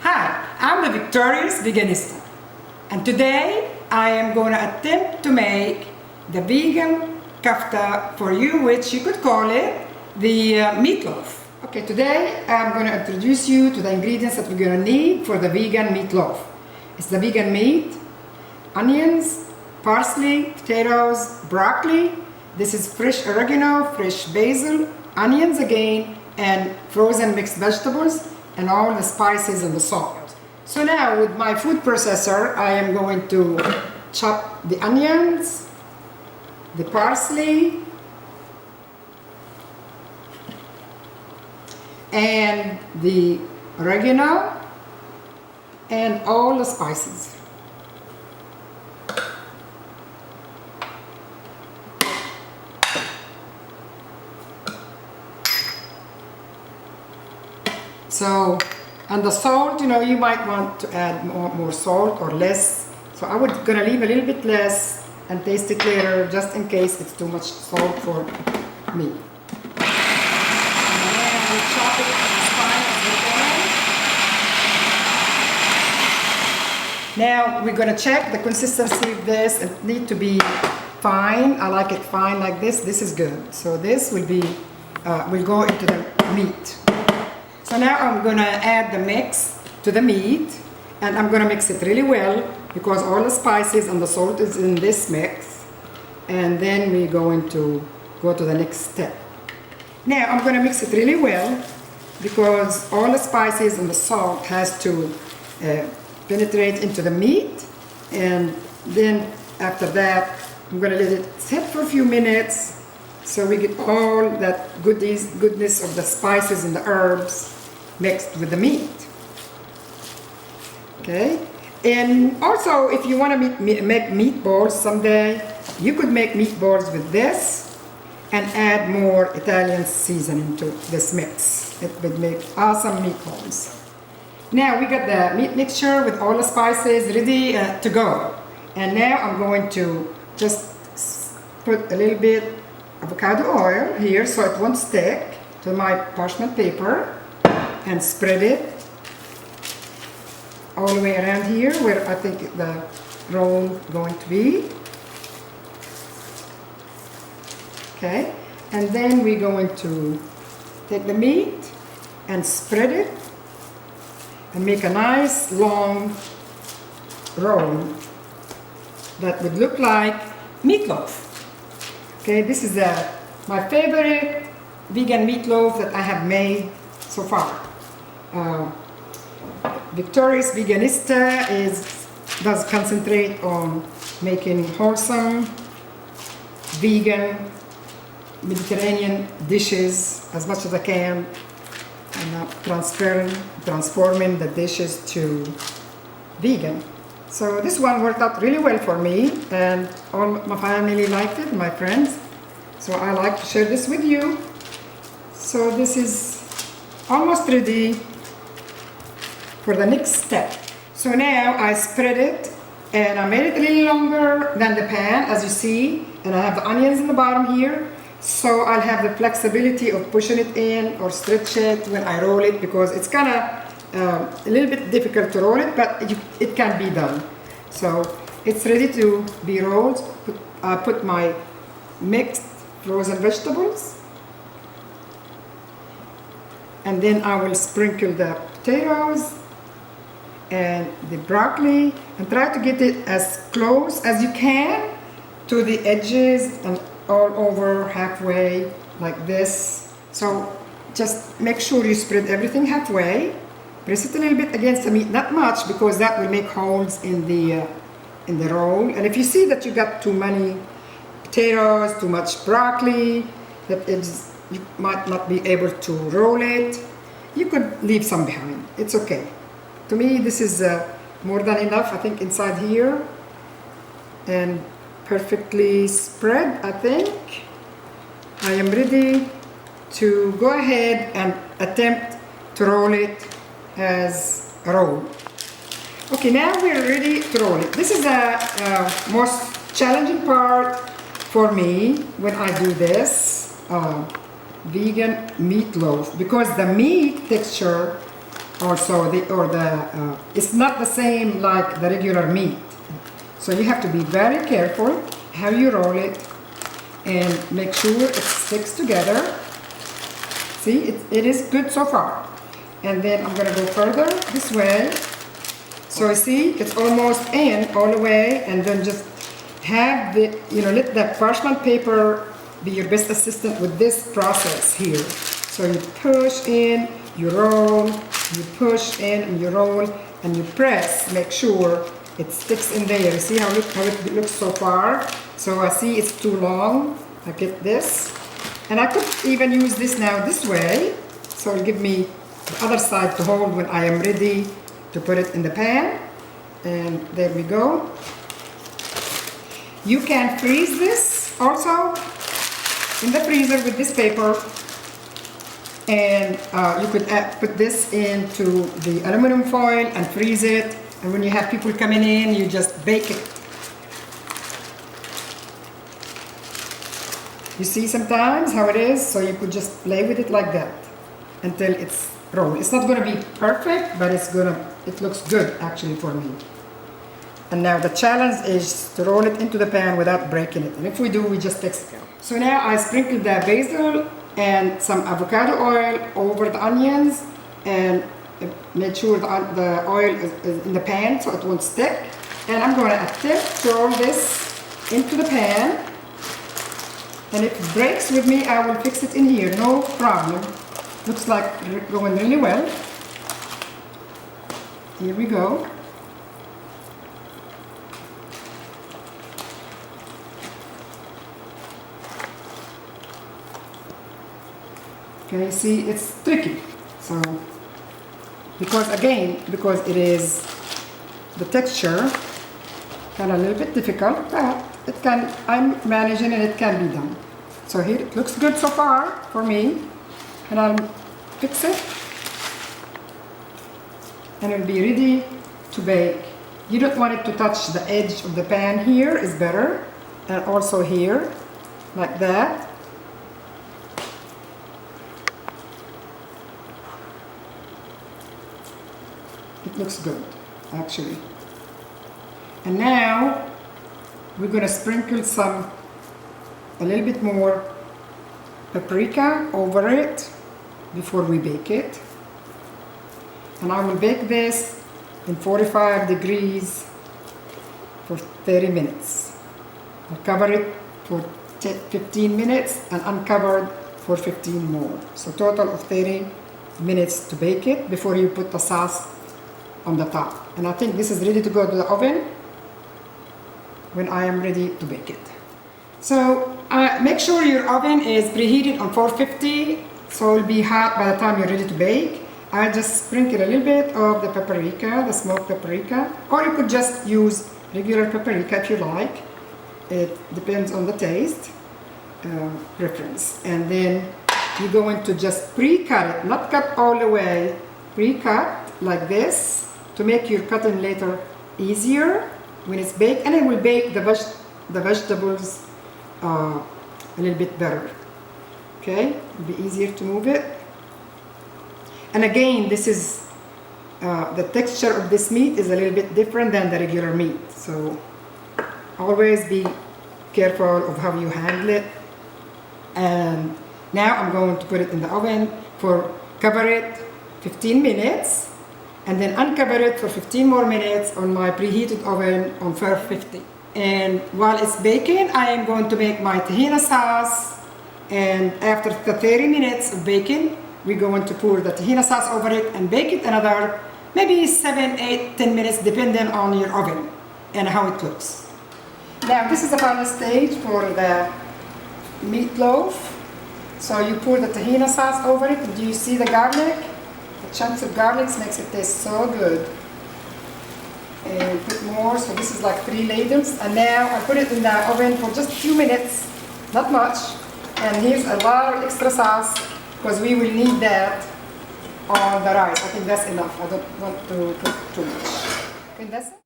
Hi, I'm the victorious Veganista, and today I am going to attempt to make the vegan kafta for you, which you could call it the meatloaf. Okay, today I'm going to introduce you to the ingredients that we're going to need for the vegan meatloaf. It's the vegan meat, onions, parsley, potatoes, broccoli. This is fresh oregano, fresh basil, onions again, and frozen mixed vegetables, and all the spices and the salt. So now with my food processor, I am going to chop the onions, the parsley, and the oregano, and all the spices. So, and the salt, you know, you might want to add more salt or less. So I would gonna leave a little bit less and taste it later, just in case it's too much salt for me. And we chop it as fine as we can. Now we're gonna check the consistency of this. It needs to be fine. I like it fine like this. This is good. So this will be, will go into the meat. So now I'm going to add the mix to the meat, and I'm going to mix it really well because all the spices and the salt is in this mix, and then we're going to go to the next step. Now I'm going to mix it really well because all the spices and the salt has to penetrate into the meat, and then after that I'm going to let it sit for a few minutes so we get all that goodness of the spices and the herbs mixed with the meat. Okay, and also if you want to make meatballs someday, you could make meatballs with this and add more Italian seasoning to this mix. It would make awesome meatballs. Now we got the meat mixture with all the spices ready to go, and now I'm going to just put a little bit avocado oil here so it won't stick to my parchment paper, and spread it all the way around here where I think the roll is going to be. Okay, and then we're going to take the meat and spread it and make a nice long roll that would look like meatloaf. Okay, this is my favorite vegan meatloaf that I have made so far. Victorious Veganista does concentrate on making wholesome, vegan, Mediterranean dishes as much as I can, and transforming the dishes to vegan. So this one worked out really well for me, and all my family liked it, my friends. So I like to share this with you. So this is almost ready for the next step. So now I spread it, and I made it a little longer than the pan, as you see, and I have the onions in the bottom here, so I'll have the flexibility of pushing it in or stretch it when I roll it, because it's kind of a little bit difficult to roll it, but it can be done. So it's ready to be rolled. I put my mixed frozen vegetables, and then I will sprinkle the potatoes and the broccoli, and try to get it as close as you can to the edges and all over halfway like this. So just make sure you spread everything halfway. Press it a little bit against the meat, not much, because that will make holes in the roll. And if you see that you got too many potatoes, too much broccoli, you might not be able to roll it, you could leave some behind. It's okay. To me, this is more than enough, I think, inside here, and perfectly spread. I think I am ready to go ahead and attempt to roll it as a roll. Okay, now we're ready to roll it. This is the most challenging part for me when I do this vegan meatloaf, because the meat texture also it's not the same like the regular meat. So you have to be very careful how you roll it and make sure it sticks together. See, it is good so far. And then I'm gonna go further this way. So you see, it's almost in all the way, and then just have the, let the parchment paper be your best assistant with this process here. So you push in, you roll, you push in and you roll, and you press, make sure it sticks in there. You see how it looks so far? So I see it's too long. I get this. And I could even use this now this way. So it'll give me the other side to hold when I am ready to put it in the pan. And there we go. You can freeze this also in the freezer with this paper. And you could put this into the aluminum foil and freeze it. And when you have people coming in, you just bake it. You see sometimes how it is? So you could just play with it like that until it's rolled. It's not going to be perfect, but it looks good actually for me. And now the challenge is to roll it into the pan without breaking it. And if we do, we just take it out. So now I sprinkle the basil and some avocado oil over the onions and make sure the oil is in the pan so it won't stick. And I'm going to attempt to roll this into the pan. And if it breaks with me, I will fix it in here, no problem. Looks like going really well. Here we go. Okay, see, it's tricky. So, because it is the texture, kind of a little bit difficult, but I'm managing and it can be done. So here it looks good so far for me, and I'll fix it, and it'll be ready to bake. You don't want it to touch the edge of the pan. Here is better, and also here, like that. It looks good, actually. And now we're going to sprinkle a little bit more paprika over it before we bake it. And I will bake this in 45 degrees for 30 minutes. I'll cover it for 15 minutes and uncovered for 15 more. So total of 30 minutes to bake it before you put the sauce on the top. And I think this is ready to go to the oven when I am ready to bake it. So make sure your oven is preheated on 450, so it'll be hot by the time you're ready to bake. I just sprinkle a little bit of the paprika, the smoked paprika, or you could just use regular paprika if you like. It depends on the taste preference. And then you're going to just pre-cut it, not cut all the way, pre-cut like this to make your cutting later easier when it's baked, and it will bake the vegetables a little bit better. Okay, it'll be easier to move it. And again, this is the texture of this meat is a little bit different than the regular meat, so always be careful of how you handle it. And now I'm going to put it in the oven cover it 15 minutes and then uncover it for 15 more minutes on my preheated oven on 450. And while it's baking, I am going to make my tahini sauce. And after the 30 minutes of baking, we're going to pour the tahini sauce over it and bake it another maybe 7, 8, 10 minutes depending on your oven and how it looks. Now this is the final stage for the meatloaf. So you pour the tahini sauce over it. Do you see the garlic? The chunks of garlic makes it taste so good. And put more, so this is like 3 ladles. And now I put it in the oven for just a few minutes, not much. And here's a lot of extra sauce because we will need that on the rice. I think that's enough. I don't want to put too much. Okay, that's it.